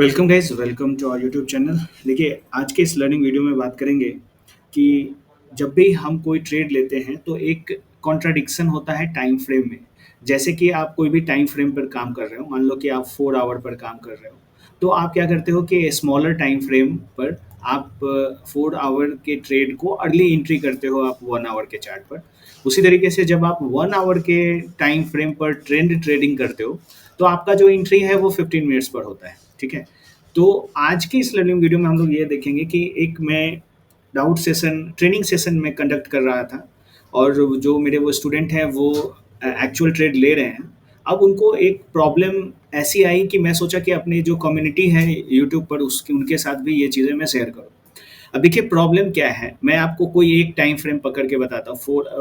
Welcome guys, welcome to our YouTube channel. देखिए, आज के इस लर्निंग वीडियो में बात करेंगे कि जब भी हम कोई ट्रेड लेते हैं तो एक कॉन्ट्राडिक्शन होता है टाइम फ्रेम में। जैसे कि आप कोई भी टाइम फ्रेम पर काम कर रहे हो, मान लो कि आप 4 आवर पर काम कर रहे हो, तो आप क्या करते हो कि स्मॉलर टाइम फ्रेम पर आप 4 आवर के ट्रेड को अर्ली एंट्री करते हो आप 1 आवर के चार्ट पर। उसी तरीके से जब आप 1 आवर के टाइम फ्रेम पर ट्रेंड ट्रेडिंग करते हो, तो आपका जो एंट्री है वो 15 मिनट्स पर होता है, ठीक है? तो आज की इस लर्निंग वीडियो में हम लोग ये देखेंगे कि एक मैं डाउट सेशन ट्रेनिंग सेशन में कंडक्ट कर रहा था, और जो मेरे वो स्टूडेंट हैं वो एक्चुअल ट्रेड ले रहे हैं। अब उनको एक प्रॉब्लम ऐसी आई कि मैं सोचा कि अपनी जो कम्युनिटी है यूट्यूब पर उसकी उनके साथ भी ये चीज़ें मैं शेयर करूँ। अब देखिए, प्रॉब्लम क्या है, मैं आपको कोई एक टाइम फ्रेम पकड़ के बताता हूँ।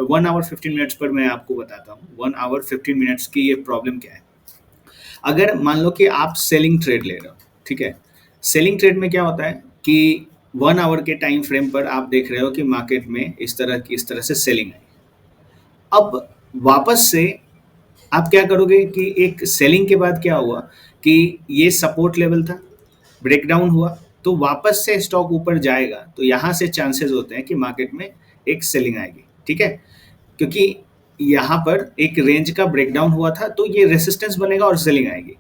1 आवर 15 मिनट्स पर मैं आपको बताता हूँ 1 आवर 15 मिनट्स की ये प्रॉब्लम क्या है। अगर मान लो कि आप सेलिंग ट्रेड ले रहे हो, ठीक है? सेलिंग ट्रेड में क्या होता है कि 1 आवर के टाइम फ्रेम पर आप देख रहे हो कि मार्केट में इस तरह से सेलिंग आई। अब वापस से आप क्या करोगे कि एक सेलिंग के बाद क्या हुआ कि ये सपोर्ट लेवल था, ब्रेकडाउन हुआ, तो वापस से स्टॉक ऊपर जाएगा, तो यहाँ से चांसेस होते हैं कि मार्केट में एक सेलिंग आएगी, ठीक है? क्योंकि यहाँ पर एक रेंज का ब्रेकडाउन हुआ था, तो ये रेसिस्टेंस बनेगा और सेलिंग आएगी।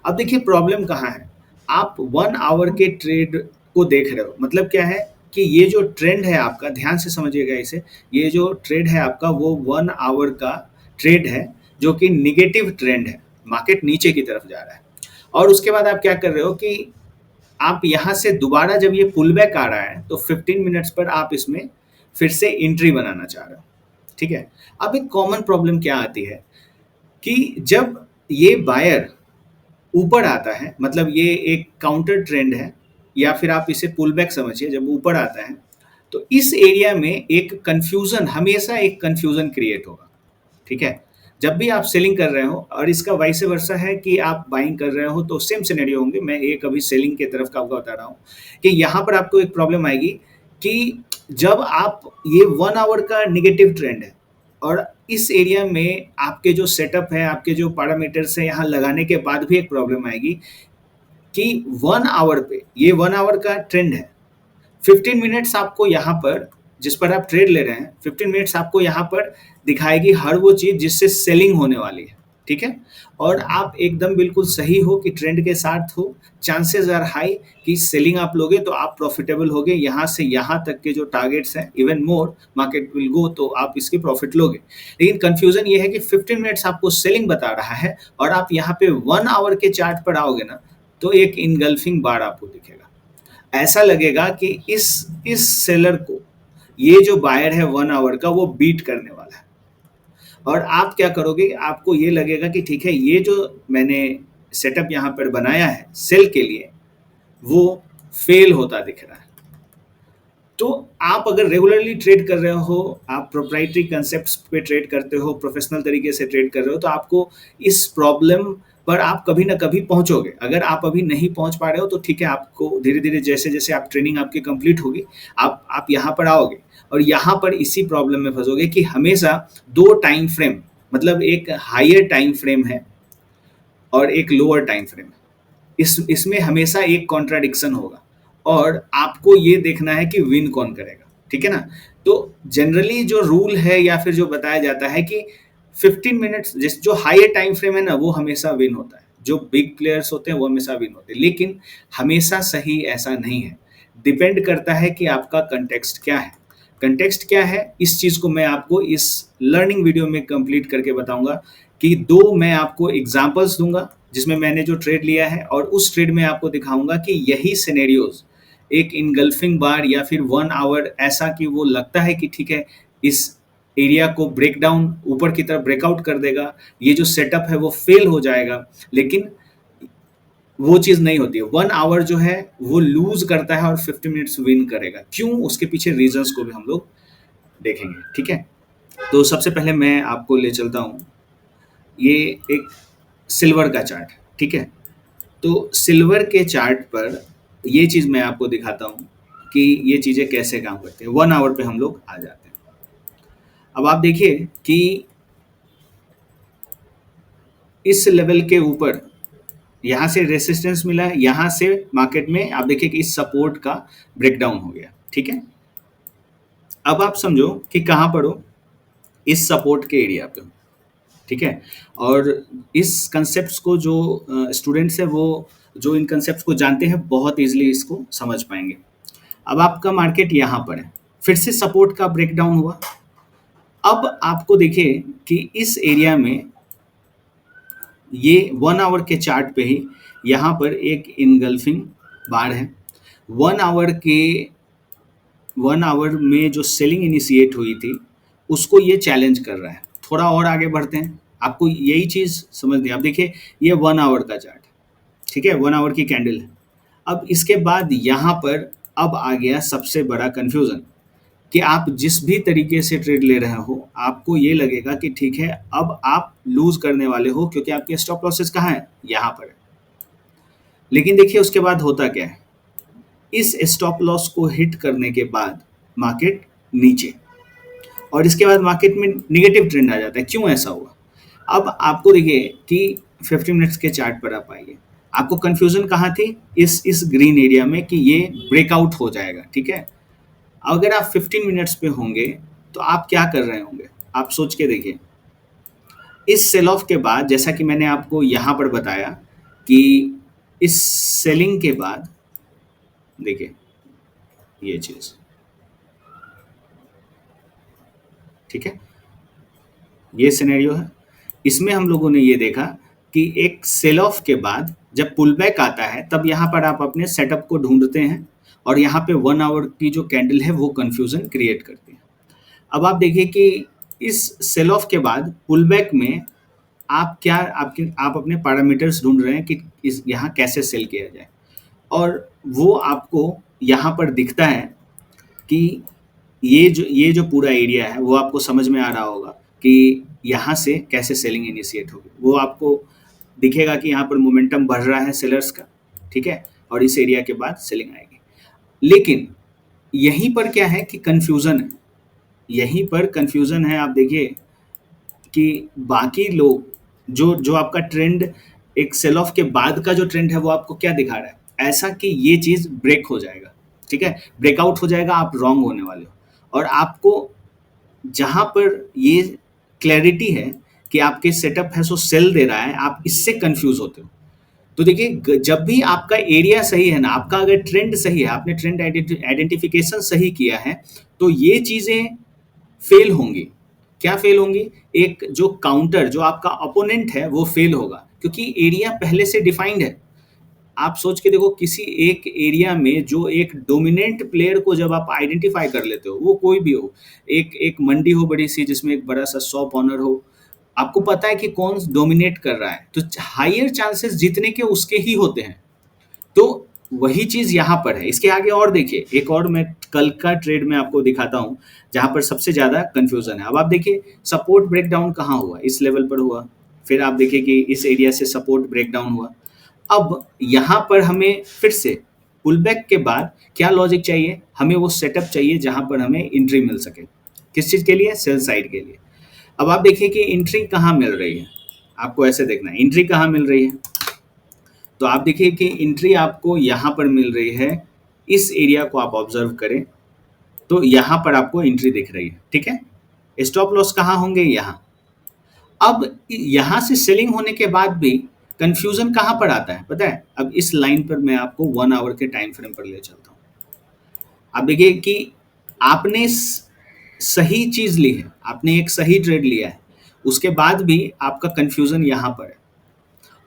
अब देखिए, प्रॉब्लम कहाँ है। आप 1 आवर के ट्रेड को देख रहे हो, मतलब क्या है कि ये जो ट्रेंड है आपका, ध्यान से समझिएगा इसे। ये जो ट्रेड है आपका वो 1 आवर का ट्रेड है, जो कि निगेटिव ट्रेंड है, मार्केट नीचे की तरफ जा रहा है। और उसके बाद आप क्या कर रहे हो कि आप यहाँ से दोबारा जब ये पुल बैक आ रहा है, तो 15 मिनट्स पर आप इसमें फिर से एंट्री बनाना चाह रहे हो, ठीक है? अब एक कॉमन प्रॉब्लम क्या आती है कि जब ये बायर ऊपर आता है, मतलब ये एक काउंटर ट्रेंड है, या फिर आप इसे पुल बैक समझिए, जब ऊपर आता है तो इस एरिया में एक कंफ्यूजन, हमेशा एक कंफ्यूजन क्रिएट होगा, ठीक है? जब भी आप सेलिंग कर रहे हो, और इसका वाइस वर्सा है कि आप बाइंग कर रहे हो, तो सेम सिनेरियो होंगे। मैं एक अभी सेलिंग के तरफ का आपको बता रहा हूँ कि यहाँ पर आपको एक प्रॉब्लम आएगी कि जब आप ये 1 आवर का नेगेटिव ट्रेंड है, और इस एरिया में आपके जो सेटअप है, आपके जो पैरामीटर्स है, यहाँ लगाने के बाद भी एक प्रॉब्लम आएगी कि 1 आवर पे ये 1 आवर का ट्रेंड है। 15 मिनट्स आपको यहाँ पर, जिस पर आप ट्रेड ले रहे हैं, 15 मिनट्स आपको यहाँ पर दिखाएगी हर वो चीज़ जिससे सेलिंग होने वाली है, ठीक है? और आप एकदम बिल्कुल सही हो कि ट्रेंड के साथ हो, चांसेस आर हाई कि सेलिंग आप लोगे तो आप प्रॉफिटेबल होगे। यहाँ से यहाँ तक के जो टारगेट्स हैं, even more market will go, तो आप इसकी प्रॉफिट लोगे। लेकिन कंफ्यूजन ये है कि 15 मिनट्स आपको सेलिंग बता रहा है, और आप यहाँ पे 1 आवर के चार्ट पर आओगे ना, तो एक इनगल्फिंग बार आपको दिखेगा। ऐसा लगेगा कि इस सेलर को ये जो बायर है 1 आवर का, वो बीट करने वाला है। और आप क्या करोगे, आपको ये लगेगा कि ठीक है, ये जो मैंने सेटअप यहाँ पर बनाया है सेल के लिए, वो फेल होता दिख रहा है। तो आप अगर रेगुलरली ट्रेड कर रहे हो, आप प्रोप्राइटरी कंसेप्ट्स पे ट्रेड करते हो, प्रोफेशनल तरीके से ट्रेड कर रहे हो, तो आपको इस प्रॉब्लम पर आप कभी ना कभी पहुंचोगे। अगर आप अभी नहीं पहुंच पा रहे हो, तो ठीक है, आपको धीरे धीरे जैसे जैसे आप ट्रेनिंग आपकी कंप्लीट होगी, आप यहाँ पर आओगे, और यहाँ पर इसी प्रॉब्लम में फंसोगे कि हमेशा दो टाइम फ्रेम, मतलब एक हायर टाइम फ्रेम है और एक लोअर टाइम फ्रेम है, इसमें हमेशा एक कॉन्ट्राडिक्शन होगा, और आपको ये देखना है कि विन कौन करेगा, ठीक है ना? तो जनरली जो रूल है या फिर जो बताया जाता है कि 15 मिनट्स, जिस जो हायर टाइम फ्रेम है ना, वो हमेशा विन होता है। जो बिग प्लेयर्स होते हैं वो हमेशा विन होते हैं, लेकिन हमेशा सही ऐसा नहीं है। डिपेंड करता है कि आपका कंटेक्स्ट क्या है। कंटेक्स्ट क्या है, इस चीज़ को मैं आपको इस लर्निंग वीडियो में कंप्लीट करके बताऊंगा। कि दो मैं आपको एग्जांपल्स दूंगा जिसमें मैंने जो ट्रेड लिया है, और उस ट्रेड में आपको दिखाऊंगा कि यही सिनेरियोज, एक इनगल्फिंग बार या फिर 1 आवर, ऐसा कि वो लगता है कि ठीक है, इस एरिया को ब्रेक डाउन ऊपर की तरफ ब्रेकआउट कर देगा, ये जो सेटअप है वो फेल हो जाएगा, लेकिन वो चीज़ नहीं होती है। 1 आवर जो है वो लूज करता है और 50 मिनट्स विन करेगा। क्यों, उसके पीछे रीजंस को भी हम लोग देखेंगे, ठीक है? तो सबसे पहले मैं आपको ले चलता हूँ, ये एक सिल्वर का चार्ट, ठीक है? तो सिल्वर के चार्ट पर ये चीज़ मैं आपको दिखाता हूँ कि ये चीज़ें कैसे काम करती हैं। 1 आवर पे हम लोग आ जाते हैं। अब आप देखिए कि इस लेवल के ऊपर यहाँ से रेसिस्टेंस मिला है, यहाँ से मार्केट में आप देखिए कि इस सपोर्ट का ब्रेकडाउन हो गया। ठीक है, अब आप समझो कि कहाँ पर हो, इस सपोर्ट के एरिया पे हो। ठीक है, और इस कंसेप्ट को जो स्टूडेंट्स है वो जो इन कंसेप्ट को जानते हैं बहुत इजीली इसको समझ पाएंगे। अब आपका मार्केट यहाँ पर है, फिर से सपोर्ट का ब्रेकडाउन हुआ। अब आपको देखिए कि इस एरिया में ये 1 आवर के चार्ट पे ही यहाँ पर एक इनगल्फिंग बार है। 1 आवर के 1 आवर में जो सेलिंग इनिशिएट हुई थी उसको ये चैलेंज कर रहा है। थोड़ा और आगे बढ़ते हैं, आपको यही चीज़ समझनी है। आप देखिए ये 1 आवर का चार्ट, ठीक है, 1 आवर की कैंडल है। अब इसके बाद यहाँ पर अब आ गया सबसे बड़ा कंफ्यूजन कि आप जिस भी तरीके से ट्रेड ले रहे हो आपको ये लगेगा कि ठीक है अब आप लूज करने वाले हो, क्योंकि आपके स्टॉप लॉसेस कहाँ है, यहाँ पर है। लेकिन देखिए उसके बाद होता क्या है, इस स्टॉप लॉस को हिट करने के बाद मार्केट नीचे, और इसके बाद मार्केट में निगेटिव ट्रेंड आ जाता है। क्यों ऐसा हुआ? अब आपको देखिए कि 50 मिनट्स के चार्ट पर आप आइए, आपको कंफ्यूजन कहाँ थी, इस ग्रीन एरिया में कि ये ब्रेकआउट हो जाएगा। ठीक है, अगर आप 15 मिनट्स पे होंगे तो आप क्या कर रहे होंगे, आप सोच के देखिए। इस सेल ऑफ के बाद जैसा कि मैंने आपको यहाँ पर बताया कि इस सेलिंग के बाद देखिए ये चीज़, ठीक है, ये सिनेरियो है। इसमें हम लोगों ने ये देखा कि एक सेल ऑफ के बाद जब पुल बैक आता है तब यहाँ पर आप अपने सेटअप को ढूंढते हैं, और यहाँ पे 1 आवर की जो कैंडल है वो कंफ्यूजन क्रिएट करती है। अब आप देखिए कि इस सेल ऑफ के बाद पुल बैक में आप अपने पैरामीटर्स ढूंढ रहे हैं कि इस यहाँ कैसे सेल किया जाए, और वो आपको यहाँ पर दिखता है कि ये जो पूरा एरिया है वो आपको समझ में आ रहा होगा कि यहाँ से कैसे सेलिंग इनिशिएट होगी। वो आपको दिखेगा कि यहाँ पर मोमेंटम बढ़ रहा है सेलर्स का, ठीक है, और इस एरिया के बाद सेलिंग आएगी। लेकिन यहीं पर क्या है कि कंफ्यूजन है, यहीं पर कंफ्यूजन है। आप देखिए कि बाकी लोग जो जो आपका ट्रेंड एक सेल ऑफ के बाद का जो ट्रेंड है वो आपको क्या दिखा रहा है, ऐसा कि ये चीज़ ब्रेक हो जाएगा। ठीक है, ब्रेकआउट हो जाएगा, आप रॉन्ग होने वाले हो। और आपको जहाँ पर ये क्लैरिटी है कि आपके सेटअप है सो सेल दे रहा है, आप इससे कंफ्यूज होते हो। तो देखिए जब भी आपका एरिया सही है ना, आपका अगर ट्रेंड सही है, आपने ट्रेंड आइडेंटिफिकेशन सही किया है, तो ये चीज़ें फेल होंगी। क्या फेल होंगी? एक जो काउंटर जो आपका अपोनेंट है वो फेल होगा, क्योंकि एरिया पहले से डिफाइंड है। आप सोच के देखो, किसी एक एरिया में जो एक डोमिनेंट प्लेयर को जब आप आइडेंटिफाई कर लेते हो, वो कोई भी हो, एक एक मंडी हो बड़ी सी जिसमें एक बड़ा सा शॉप ऑनर हो, आपको पता है कि कौन डोमिनेट कर रहा है, तो हायर चांसेस जीतने के उसके ही होते हैं। तो वही चीज यहाँ पर है। इसके आगे और देखिए, एक और मैं कल का ट्रेड में आपको दिखाता हूँ जहां पर सबसे ज्यादा कंफ्यूजन है। अब आप देखिए सपोर्ट ब्रेकडाउन कहाँ हुआ, इस लेवल पर हुआ, फिर आप देखिए कि इस एरिया से सपोर्ट ब्रेकडाउन हुआ। अब यहाँ पर हमें फिर से पुल बैक के बाद क्या लॉजिक चाहिए, हमें वो सेटअप चाहिए जहां पर हमें एंट्री मिल सके। किस चीज के लिए? सेल साइड के लिए। अब आप देखिए कि एंट्री कहाँ मिल रही है, आपको ऐसे देखना है एंट्री कहाँ मिल रही है। तो आप देखिए कि एंट्री आपको यहाँ पर मिल रही है, इस एरिया को आप ऑब्जर्व करें तो यहाँ पर आपको एंट्री दिख रही है। ठीक है, स्टॉप लॉस कहाँ होंगे? यहाँ। अब यहाँ से सेलिंग होने के बाद भी कंफ्यूजन कहाँ पर आता है पता है? अब इस लाइन पर मैं आपको 1 आवर के टाइम फ्रेम पर ले चलता हूँ। आप देखिए कि आपने सही चीज ली है, आपने एक सही ट्रेड लिया है, उसके बाद भी आपका कंफ्यूजन यहाँ पर है,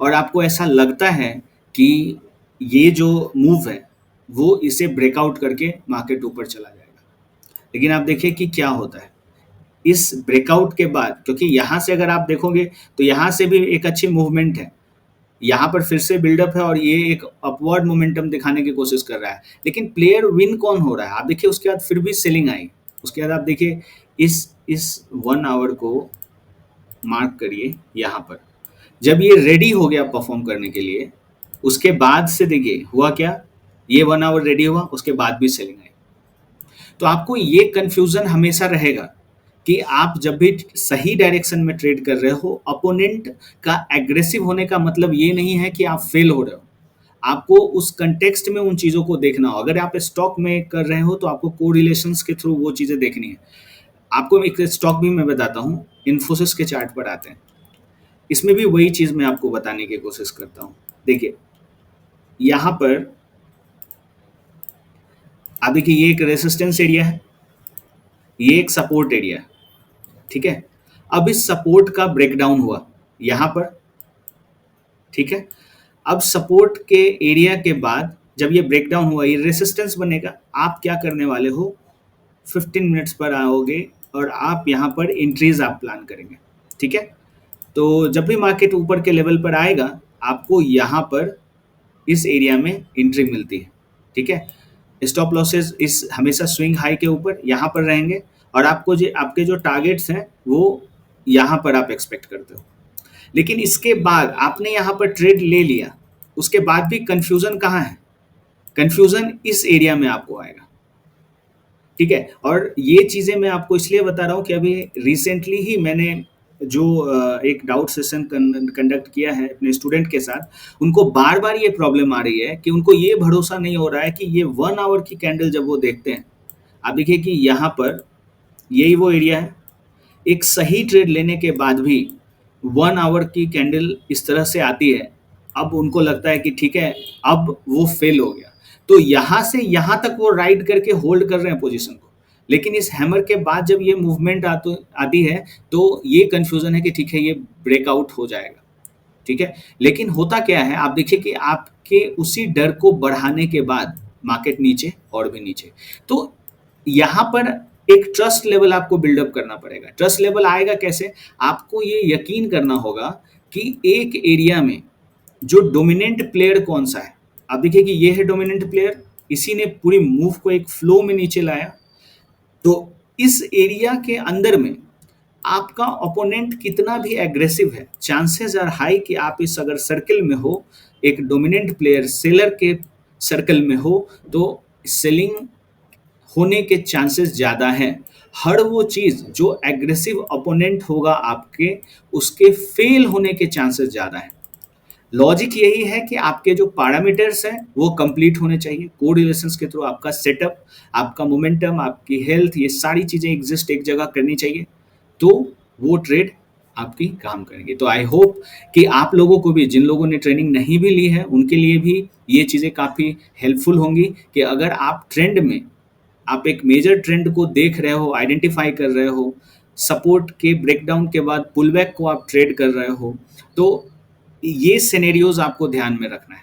और आपको ऐसा लगता है कि ये जो मूव है वो इसे ब्रेकआउट करके मार्केट ऊपर चला जाएगा। लेकिन आप देखिए कि क्या होता है इस ब्रेकआउट के बाद, क्योंकि यहाँ से अगर आप देखोगे तो यहाँ से भी एक अच्छी मूवमेंट है, यहाँ पर फिर से बिल्डअप है और ये एक अपवर्ड मोमेंटम दिखाने की कोशिश कर रहा है। लेकिन प्लेयर विन कौन हो रहा है? आप देखिए उसके बाद फिर भी सेलिंग आई। उसके बाद आप देखिए इस 1 आवर को मार्क करिए यहाँ पर, जब ये रेडी हो गया परफॉर्म करने के लिए, उसके बाद से देखिए हुआ क्या, ये 1 आवर रेडी हुआ, उसके बाद भी सेलिंग आई। तो आपको ये कंफ्यूजन हमेशा रहेगा कि आप जब भी सही डायरेक्शन में ट्रेड कर रहे हो, अपोनेंट का एग्रेसिव होने का मतलब ये नहीं है कि आप फेल हो रहे हो। आपको उस कंटेक्स्ट में उन चीज़ों को देखना हो। अगर आप स्टॉक में कर रहे हो तो आपको कोरिलेशंस के थ्रू वो चीज़ें देखनी है। आपको एक स्टॉक भी मैं बताता हूँ, इन्फोसिस के चार्ट पर आते हैं। इसमें भी वही चीज़ मैं आपको बताने की कोशिश करता हूँ। देखिए, यहाँ पर आप देखिए, ये एक रेसिस्टेंस एरिया है, ये एक सपोर्ट एरिया है, ठीक है। अब इस सपोर्ट का ब्रेकडाउन हुआ यहाँ पर, ठीक है। अब सपोर्ट के एरिया के बाद जब ये ब्रेकडाउन हुआ, ये रेसिस्टेंस बनेगा, आप क्या करने वाले हो, 15 मिनट्स पर आओगे और आप यहाँ पर एंट्रीज आप प्लान करेंगे, ठीक है। तो जब भी मार्केट ऊपर के लेवल पर आएगा, आपको यहाँ पर इस एरिया में एंट्री मिलती है, ठीक है। स्टॉप लॉसेस इस हमेशा स्विंग हाई के ऊपर यहाँ पर रहेंगे, और आपको जो आपके जो टारगेट्स हैं वो यहाँ पर आप एक्सपेक्ट करते हो। लेकिन इसके बाद आपने यहाँ पर ट्रेड ले लिया, उसके बाद भी कंफ्यूजन कहाँ है, कंफ्यूजन इस एरिया में आपको आएगा, ठीक है। और ये चीज़ें मैं आपको इसलिए बता रहा हूँ कि अभी रिसेंटली ही मैंने जो एक डाउट सेशन कंडक्ट किया है अपने स्टूडेंट के साथ, उनको बार बार ये प्रॉब्लम आ रही है कि उनको ये भरोसा नहीं हो रहा है कि ये 1 आवर की कैंडल जब वो देखते हैं, आप देखिए कि यहाँ पर यही वो एरिया है, एक सही ट्रेड लेने के बाद भी 1 आवर की कैंडल इस तरह से आती है, अब उनको लगता है कि ठीक है, अब वो फेल हो गया, तो यहाँ से यहाँ तक वो राइड करके होल्ड कर रहे हैं पोजीशन को। लेकिन इस हैमर के बाद जब ये मूवमेंट आती है, तो ये कंफ्यूजन है कि ठीक है, ये ब्रेकआउट हो जाएगा, ठीक है। लेकिन होता क्या है, आप देखिए कि आपके उसी डर को बढ़ाने के बाद मार्केट नीचे और भी नीचे, तो यहाँ पर एक ट्रस्ट लेवल आपको बिल्डअप करना पड़ेगा। ट्रस्ट लेवल आएगा कैसे, आपको ये यकीन करना होगा कि एक एरिया में जो डोमिनेंट प्लेयर कौन सा है। आप देखिए कि ये है डोमिनेंट प्लेयर, इसी ने पूरी मूव को एक फ्लो में नीचे लाया। तो इस एरिया के अंदर में आपका ओपोनेंट कितना भी एग्रेसिव है, चांसेस आर हाई कि आप इस अगर सर्कल में हो, एक डोमिनेंट प्लेयर सेलर के सर्कल में हो, तो सेलिंग होने के चांसेस ज़्यादा हैं। हर वो चीज़ जो एग्रेसिव ओपोनेंट होगा आपके, उसके फेल होने के चांसेस ज़्यादा हैं। लॉजिक यही है कि आपके जो पैरामीटर्स हैं वो कंप्लीट होने चाहिए, कोरिलेशंस के थ्रू आपका सेटअप, आपका मोमेंटम, आपकी हेल्थ, ये सारी चीज़ें एग्जिस्ट एक जगह करनी चाहिए, तो वो ट्रेड आपकी काम करेंगे। तो आई होप कि आप लोगों को भी, जिन लोगों ने ट्रेनिंग नहीं भी ली है, उनके लिए भी ये चीज़ें काफ़ी हेल्पफुल होंगी कि अगर आप ट्रेंड में, आप एक मेजर ट्रेंड को देख रहे हो, आइडेंटिफाई कर रहे हो, सपोर्ट के ब्रेकडाउन के बाद पुलबैक को आप ट्रेड कर रहे हो, तो ये सिनेरियोज आपको ध्यान में रखना है,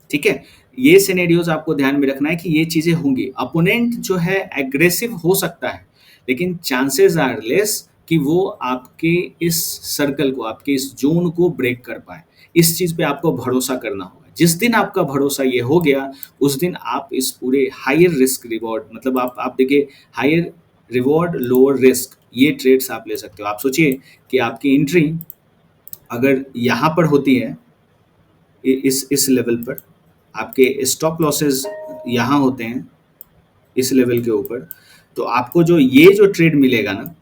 ठीक है। ये सिनेरियोज आपको ध्यान में रखना है कि ये चीज़ें होंगी। अपोनेंट जो है एग्रेसिव हो सकता है, लेकिन चांसेस आर लेस कि वो आपके इस सर्कल को, आपके इस जोन को ब्रेक कर पाए। इस चीज़ पे आपको भरोसा करना होगा। जिस दिन आपका भरोसा ये हो गया, उस दिन आप इस पूरे हायर रिस्क रिवॉर्ड, मतलब आप देखिए, हायर रिवॉर्ड लोअर रिस्क, ये ट्रेड्स आप ले सकते हो। आप सोचिए कि आपकी एंट्री अगर यहाँ पर होती है, इस लेवल पर, आपके स्टॉप लॉसेस यहाँ होते हैं इस लेवल के ऊपर, तो आपको जो ये जो ट्रेड मिलेगा ना,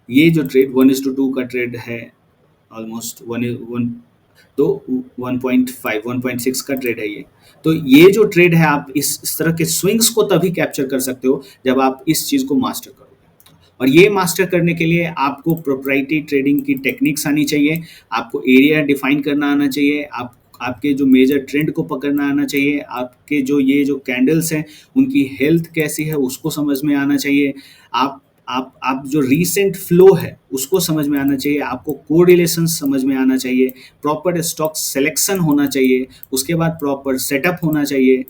ये जो ट्रेड 1:2 का ट्रेड है, ऑलमोस्ट वन वन, तो 1.5 1.6 का ट्रेड है ये। तो ये जो ट्रेड है, आप इस तरह के स्विंग्स को तभी कैप्चर कर सकते हो जब आप इस चीज़ को मास्टर करोगे। और ये मास्टर करने के लिए आपको प्रोप्राइटरी ट्रेडिंग की टेक्निक्स आनी चाहिए, आपको एरिया डिफाइन करना आना चाहिए, आपके जो मेजर ट्रेंड को पकड़ना आना चाहिए, आपके जो ये जो कैंडल्स हैं उनकी हेल्थ कैसी है उसको समझ में आना चाहिए, आप जो रीसेंट फ्लो है उसको समझ में आना चाहिए, आपको कोरिलेशन समझ में आना चाहिए, प्रॉपर स्टॉक सिलेक्शन होना चाहिए, उसके बाद प्रॉपर सेटअप होना चाहिए।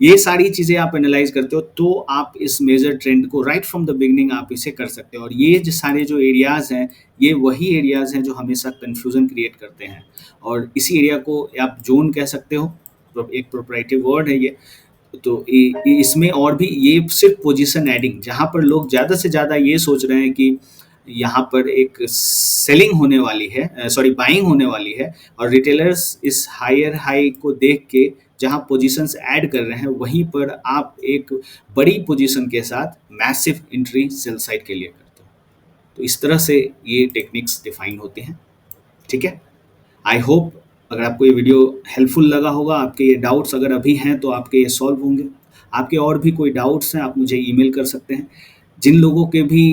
ये सारी चीज़ें आप एनालाइज करते हो तो आप इस मेजर ट्रेंड को राइट फ्रॉम द बिगनिंग आप इसे कर सकते हो। और ये जो सारे जो एरियाज़ हैं, ये वही एरियाज़ हैं जो हमेशा कन्फ्यूज़न क्रिएट करते हैं, और इसी एरिया को आप जोन कह सकते हो, एक प्रोप्राइटरी वर्ड है ये। तो इसमें और भी ये सिर्फ पोजीशन एडिंग, जहाँ पर लोग ज़्यादा से ज़्यादा ये सोच रहे हैं कि यहाँ पर एक सेलिंग होने वाली है, सॉरी बाइंग होने वाली है, और रिटेलर्स इस हायर हाई को देख के जहाँ पोजीशंस ऐड कर रहे हैं, वहीं पर आप एक बड़ी पोजीशन के साथ मैसिव एंट्री सेल साइड के लिए करते हो। तो इस तरह से ये टेक्निक्स डिफाइन होते हैं। ठीक है, आई होप अगर आपको ये वीडियो हेल्पफुल लगा होगा, आपके ये डाउट्स अगर अभी हैं तो आपके ये सॉल्व होंगे। आपके और भी कोई डाउट्स हैं आप मुझे ईमेल कर सकते हैं। जिन लोगों के भी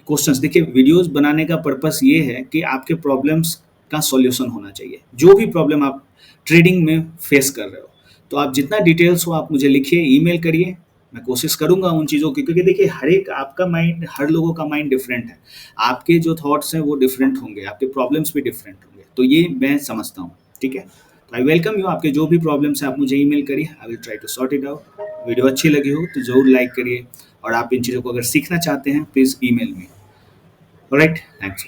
क्वेश्चंस, देखिए वीडियोस बनाने का पर्पस ये है कि आपके प्रॉब्लम्स का सॉल्यूशन होना चाहिए। जो भी प्रॉब्लम आप ट्रेडिंग में फेस कर रहे हो, तो आप जितना डिटेल्स हो आप मुझे लिखिए, ईमेल करिए। मैं कोशिश करूंगा उन चीज़ों की, क्योंकि देखिए हर एक आपका माइंड, हर लोगों का माइंड डिफरेंट है। आपके जो थॉट्स हैं वो डिफरेंट होंगे, आपके प्रॉब्लम्स भी डिफरेंट होंगे, तो ये मैं समझता हूँ। ठीक है, तो आई वेलकम यू। आपके जो भी प्रॉब्लम्स हैं आप मुझे ईमेल करिए, I will try to sort it out. Video अच्छी लगी हो तो ज़रूर लाइक करिए, और आप इन चीज़ों को अगर सीखना चाहते हैं please email me. Alright, thanks.